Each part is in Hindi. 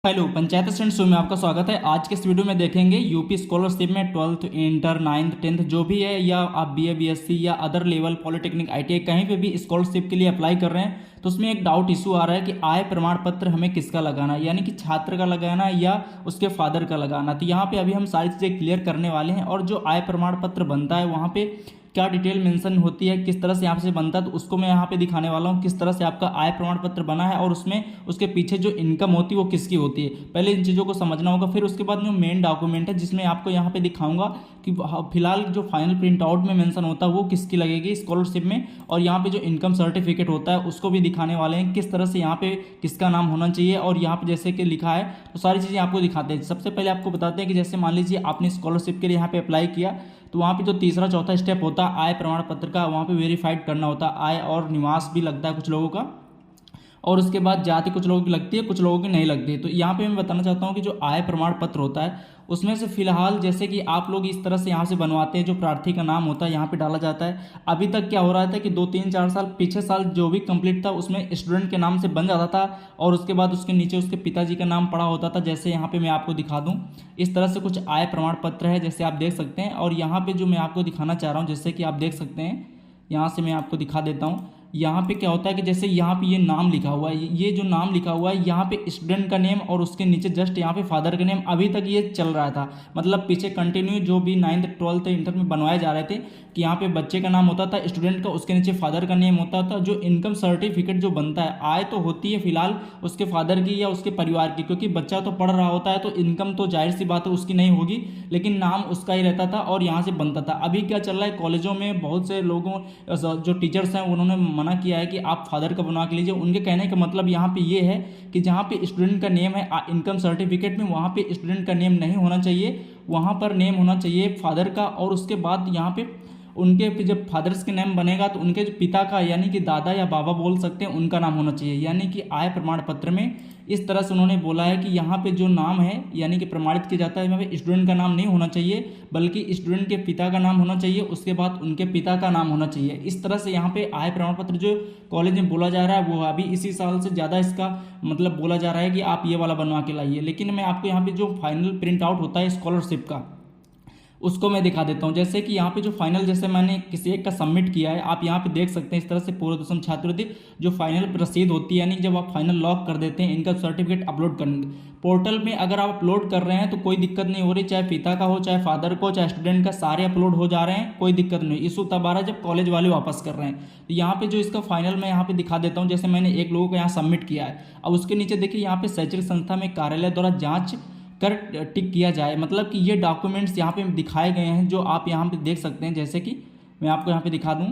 हेलो पंचायत स्टूडेंट शो में आपका स्वागत है। आज के इस वीडियो में देखेंगे यूपी स्कॉलरशिप में 12th इंटर 9th 10th जो भी है, या आप बीए बीएससी या अदर लेवल पॉलिटेक्निक आईटीआई कहीं पे भी स्कॉलरशिप के लिए अप्लाई कर रहे हैं तो उसमें एक डाउट इशू आ रहा है कि आय प्रमाण पत्र हमें किसका लगाना है, यानी कि छात्र का लगाना है या उसके फादर का लगाना। तो यहाँ पे अभी हम सारी चीज़ें क्लियर करने वाले हैं, और जो आय प्रमाण पत्र बनता है वहाँ पे क्या डिटेल मेंशन होती है, किस तरह से यहाँ से बनता है, तो उसको मैं यहाँ पे दिखाने वाला हूँ किस तरह से आपका आय प्रमाण पत्र बना है, और उसमें उसके पीछे जो इनकम होती है वो किसकी होती है। पहले इन चीज़ों को समझना होगा, फिर उसके बाद जो मेन डॉक्यूमेंट है जिसमें आपको यहाँ पे दिखाऊंगा कि फिलहाल जो फाइनल प्रिंट आउट में मेंशन होता है वो किसकी लगेगी स्कॉलरशिप में, और यहाँ पे जो इनकम सर्टिफिकेट होता है उसको भी दिखाने वाले हैं किस तरह से यहाँ पे किसका नाम होना चाहिए। और यहाँ पे जैसे कि लिखा है तो सारी चीज़ें आपको दिखाते हैं। सबसे पहले आपको बताते हैं कि जैसे मान लीजिए आपने स्कॉलरशिप के लिए यहाँ पे अप्लाई किया, तो वहाँ पे जो तीसरा चौथा स्टेप होता है आय प्रमाण पत्र का, वहाँ पे वेरीफाइड करना होता है। आय और निवास भी लगता है कुछ लोगों का, और उसके बाद जाति कुछ लोगों की लगती है, कुछ लोगों की नहीं लगती है। तो यहाँ पे मैं बताना चाहता हूँ कि जो आय प्रमाण पत्र होता है उसमें से फिलहाल जैसे कि आप लोग इस तरह से यहाँ से बनवाते हैं, जो प्रार्थी का नाम होता है यहाँ पे डाला जाता है। अभी तक क्या हो रहा था कि 2 3 4 साल पीछे साल जो भी कंप्लीट था उसमें स्टूडेंट के नाम से बन जाता था, और उसके बाद उसके नीचे उसके पिताजी का नाम पड़ा होता था। जैसे यहाँ पे मैं आपको दिखा दूँ, इस तरह से कुछ आय प्रमाण पत्र है जैसे आप देख सकते हैं। और यहाँ पे जो मैं आपको दिखाना चाह रहा हूँ, जैसे कि आप देख सकते हैं, यहाँ से मैं आपको दिखा देता हूँ। यहाँ पे क्या होता है कि जैसे यहाँ पे ये नाम लिखा हुआ है, ये जो नाम लिखा हुआ है यहाँ पे स्टूडेंट का नेम, और उसके नीचे जस्ट यहाँ पे फादर का नेम। अभी तक ये चल रहा था, मतलब पीछे कंटिन्यू जो भी 9th 12th इंटर में बनवाए जा रहे थे कि यहाँ पे बच्चे का नाम होता था, स्टूडेंट का, उसके नीचे फादर का नेम होता था। जो इनकम सर्टिफिकेट जो बनता है, आय तो होती है फिलहाल उसके फादर की या उसके परिवार की, क्योंकि बच्चा तो पढ़ रहा होता है तो इनकम तो जाहिर सी बात है उसकी नहीं होगी, लेकिन नाम उसका ही रहता था और यहाँ से बनता था। अभी क्या चल रहा है, कॉलेजों में बहुत से लोगों जो टीचर्स हैं उन्होंने मना किया है कि आप फादर का बनवा के लीजिए। उनके कहने का मतलब यहाँ पे ये है कि जहाँ पे स्टूडेंट का नेम है इनकम सर्टिफिकेट में, वहाँ पे स्टूडेंट का नेम नहीं होना चाहिए, वहाँ पर नेम होना चाहिए फादर का। और उसके बाद यहाँ पे उनके जब फादर्स के नेम बनेगा तो उनके जो पिता का, यानी कि दादा या बाबा बोल सकते हैं, उनका नाम होना चाहिए। यानी कि आय प्रमाण पत्र में इस तरह से उन्होंने बोला है कि यहाँ पे जो नाम है यानी कि प्रमाणित किया जाता है, यहाँ पे स्टूडेंट का नाम नहीं होना चाहिए, बल्कि स्टूडेंट के पिता का नाम होना चाहिए, उसके बाद उनके पिता का नाम होना चाहिए। इस तरह से यहाँ पे आय प्रमाण पत्र जो कॉलेज में बोला जा रहा है वो अभी इसी साल से ज़्यादा इसका मतलब बोला जा रहा है कि आप ये वाला बनवा के लाइए। लेकिन मैं आपको यहाँ पे जो फाइनल प्रिंट आउट होता है स्कॉलरशिप का उसको मैं दिखा देता हूँ। जैसे कि यहाँ पे जो फाइनल, जैसे मैंने किसी एक का सबमिट किया है, आप यहाँ पे देख सकते हैं इस तरह से पूर्व छात्रवृत्ति जो फाइनल रसीद होती है, यानी जब आप फाइनल लॉक कर देते हैं इनका सर्टिफिकेट अपलोड करेंगे पोर्टल में, अगर आप अपलोड कर रहे हैं तो कोई दिक्कत नहीं हो रही, चाहे पिता का हो, चाहे फादर को, चाहे स्टूडेंट का, सारे अपलोड हो जा रहे हैं, कोई दिक्कत नहीं। इशू तब आ रहा है जब कॉलेज वाले वापस कर रहे हैं। तो यहाँ पे जो इसका फाइनल मैं यहाँ पे दिखा देता हूँ, जैसे मैंने एक लोगों को यहाँ सबमिट किया है। अब उसके नीचे देखिए यहाँ पे शैक्षणिक संस्था में कार्यालय द्वारा जांच कर टिक किया जाए, मतलब कि ये डॉक्यूमेंट्स यहाँ पे दिखाए गए हैं जो आप यहाँ पे देख सकते हैं। जैसे कि मैं आपको यहाँ पे दिखा दूँ,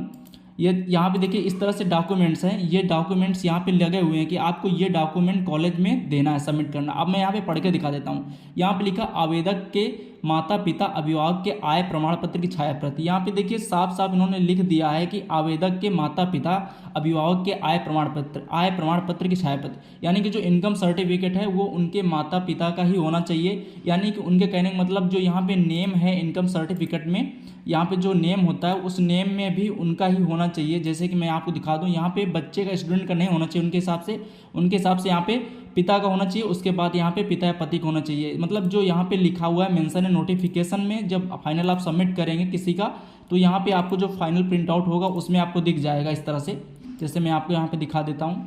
ये यहाँ पे देखिए इस तरह से डॉक्यूमेंट्स हैं, ये डॉक्यूमेंट्स यहाँ पे लगे हुए हैं कि आपको ये डॉक्यूमेंट कॉलेज में देना है, सबमिट करना। अब मैं यहाँ पे पढ़ के दिखा देता हूँ। यहाँ पे लिखा आवेदक के माता पिता अभिभावक के आय प्रमाण पत्र की छाया प्रति। यहाँ पे देखिए साफ साफ इन्होंने लिख दिया है कि आवेदक के माता पिता अभिभावक के आय प्रमाण पत्र की छाया प्रति, यानी कि जो इनकम सर्टिफिकेट है वो उनके माता पिता का ही होना चाहिए। यानी कि उनके कहने का मतलब जो यहाँ पे नेम है इनकम सर्टिफिकेट में, यहाँ पे जो नेम होता है उस नेम में भी उनका ही होना चाहिए। जैसे कि मैं आपको दिखा दूँ, यहाँ पे बच्चे का, स्टूडेंट का नहीं होना चाहिए, उनके हिसाब से यहाँ पे पिता का होना चाहिए, उसके बाद यहाँ पे पिता या पति का होना चाहिए। मतलब जो यहाँ पे लिखा हुआ है मेंशन है नोटिफिकेशन में, जब फाइनल आप सबमिट करेंगे किसी का तो यहाँ पे आपको जो फाइनल प्रिंट आउट होगा उसमें आपको दिख जाएगा इस तरह से। जैसे मैं आपको यहाँ पे दिखा देता हूँ,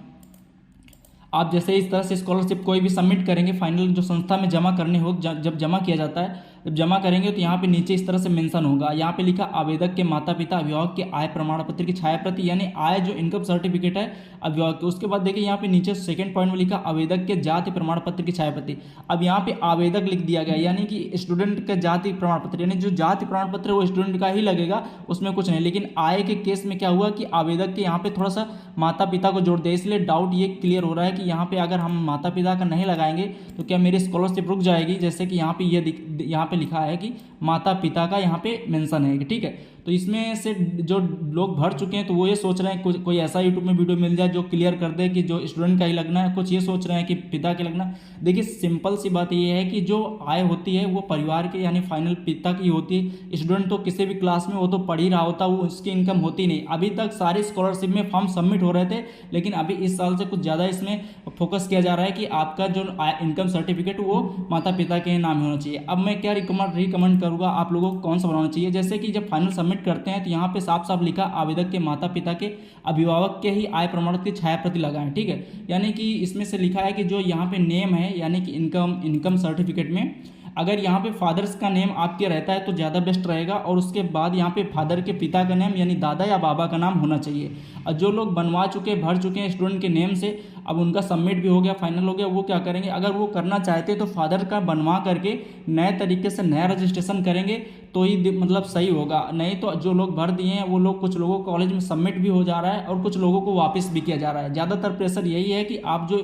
आप जैसे इस तरह से स्कॉलरशिप कोई भी सबमिट करेंगे, फाइनल जो संस्था में जमा करने हो, जब जमा किया जाता है, जब जमा करेंगे तो यहाँ पे नीचे इस तरह से मेंशन होगा, यहाँ पे लिखा आवेदक के माता पिता अभिभावक के आय प्रमाण पत्र की छाया प्रति, यानी आय जो इनकम सर्टिफिकेट है अभिभावक के। उसके बाद देखिए यहाँ पे नीचे सेकंड पॉइंट में लिखा आवेदक के जाति प्रमाण पत्र की छाया प्रति। अब यहाँ पे आवेदक लिख दिया गया, यानी कि स्टूडेंट का जाति प्रमाण पत्र, यानी जो जाति प्रमाण पत्र है वो स्टूडेंट का ही लगेगा, उसमें कुछ नहीं। लेकिन आय के केस में क्या हुआ कि आवेदक के यहाँ पे थोड़ा सा माता पिता को जोड़ दिया, इसलिए डाउट ये क्लियर हो रहा है कि यहाँ पे अगर हम माता पिता का नहीं लगाएंगे तो क्या मेरी स्कॉलरशिप रुक जाएगी। जैसे कि यहाँ पे ये यहाँ पे लिखा है कि माता पिता का यहाँ पे मेंशन है, ठीक है। तो तो इसमें से जो लोग भर चुके हैं तो वो ये सोच रहे हैं कोई ऐसा यूट्यूब में वीडियो मिल जाए जो क्लियर कर दे कि जो स्टूडेंट का ही लगना है, कुछ ये सोच रहे हैं कि पिता के लगना। देखिए सिंपल सी बात ये है कि जो आय होती है वो परिवार के यानी फाइनल पिता की होती है। स्टूडेंट तो किसी भी क्लास में वो तो पढ़ ही रहा होता, वो उसकी इनकम होती नहीं। अभी तक सारी स्कॉलरशिप में फॉर्म सबमिट हो रहे थे, लेकिन अभी इस साल से कुछ ज़्यादा इसमें फोकस किया जा रहा है कि आपका जो इनकम सर्टिफिकेट वो माता पिता के नाम होना चाहिए। अब मैं क्या रिकमेंड करूँगा आप लोगों को कौन सा बनाना चाहिए, जैसे कि जब फाइनल सबमिट करते हैं तो यहाँ पे साफ साफ लिखा आवेदक के माता पिता के अभिभावक के ही आय प्रमाण पत्र की छाया प्रति लगाएं। ठीक है, यानी कि इसमें से लिखा है कि जो यहाँ पे नेम है यानी कि इनकम सर्टिफिकेट में अगर यहाँ पे फादर्स का नेम आपके रहता है तो ज़्यादा बेस्ट रहेगा, और उसके बाद यहाँ पे फादर के पिता का नेम यानी दादा या बाबा का नाम होना चाहिए। और जो लोग बनवा चुके भर चुके हैं स्टूडेंट के नेम से, अब उनका सबमिट भी हो गया, फाइनल हो गया, वो क्या करेंगे, अगर वो करना चाहते हैं तो फादर का बनवा करके नए तरीके से नया रजिस्ट्रेशन करेंगे तो ही मतलब सही होगा। नहीं तो जो लोग भर दिए हैं वो लोग, कुछ लोगों को कॉलेज में सबमिट भी हो जा रहा है और कुछ लोगों को वापस भी किया जा रहा है। ज़्यादातर प्रेशर यही है कि आप जो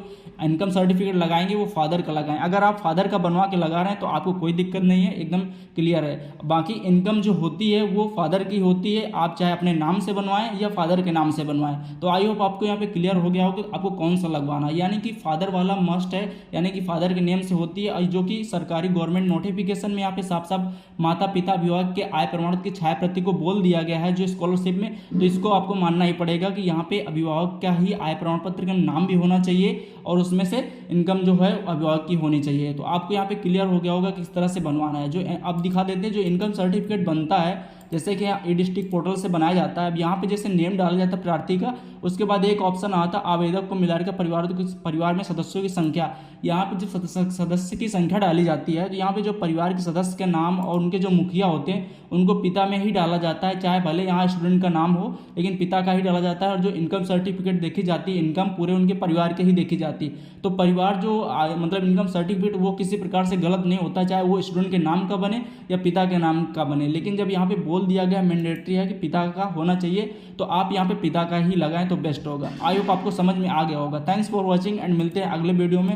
इनकम सर्टिफिकेट लगाएंगे वो फादर का लगाएं। अगर आप फादर का बनवा के लगा रहे हैं तो आपको कोई दिक्कत नहीं है, एकदम क्लियर है। बाकी इनकम जो होती है वो फादर की होती है, आप चाहे अपने नाम से बनवाएं या फादर के नाम से बनवाएं। तो आई होप आपको यहाँ पे क्लियर हो गया हो कि आपको कौन सा लगवाना है, यानी कि फादर वाला मस्ट है, यानी कि फादर के नेम से होती है, जो कि सरकारी गवर्नमेंट नोटिफिकेशन में यहाँ पे साफ साफ माता पिता अभिभावक के आय प्रमाण की छाया प्रति को बोल दिया गया है जो स्कॉलरशिप में। तो इसको आपको मानना ही पड़ेगा कि यहाँ पे अभिभावक का ही आय प्रमाण पत्र का नाम भी होना चाहिए और उसमें से इनकम जो है अभिभावक की होनी चाहिए। तो आपको यहाँ पे क्लियर हो गया होगा किस तरह से बनवाना है। जो अब दिखा देते हैं जो इनकम सर्टिफिकेट बनता है, जैसे कि ई डिस्ट्रिक्ट पोर्टल से बनाया जाता है। अब यहाँ पे जैसे नेम डाला जाता है प्रार्थी का, उसके बाद एक ऑप्शन आता है आवेदक को मिला कर परिवार में सदस्यों की संख्या। यहाँ पे जब सदस्य की संख्या डाली जाती है तो यहाँ पे जो परिवार के सदस्य के नाम और उनके जो मुखिया होते हैं उनको पिता में ही डाला जाता है, चाहे भले यहाँ स्टूडेंट का नाम हो लेकिन पिता का ही डाला जाता है। और जो इनकम सर्टिफिकेट देखी जाती है, इनकम पूरे उनके परिवार के ही देखी जाती है। तो परिवार जो मतलब इनकम सर्टिफिकेट वो किसी प्रकार से गलत नहीं होता, चाहे वो स्टूडेंट के नाम का बने या पिता के नाम का बने। लेकिन जब यहाँ पे बोल दिया गया मैंडेटरी है कि पिता का होना चाहिए तो आप यहाँ पे पिता का ही लगाएं तो बेस्ट होगा। आई होप आपको समझ में आ गया होगा। थैंक्स फॉर वॉचिंग एंड मिलते हैं अगले वीडियो में।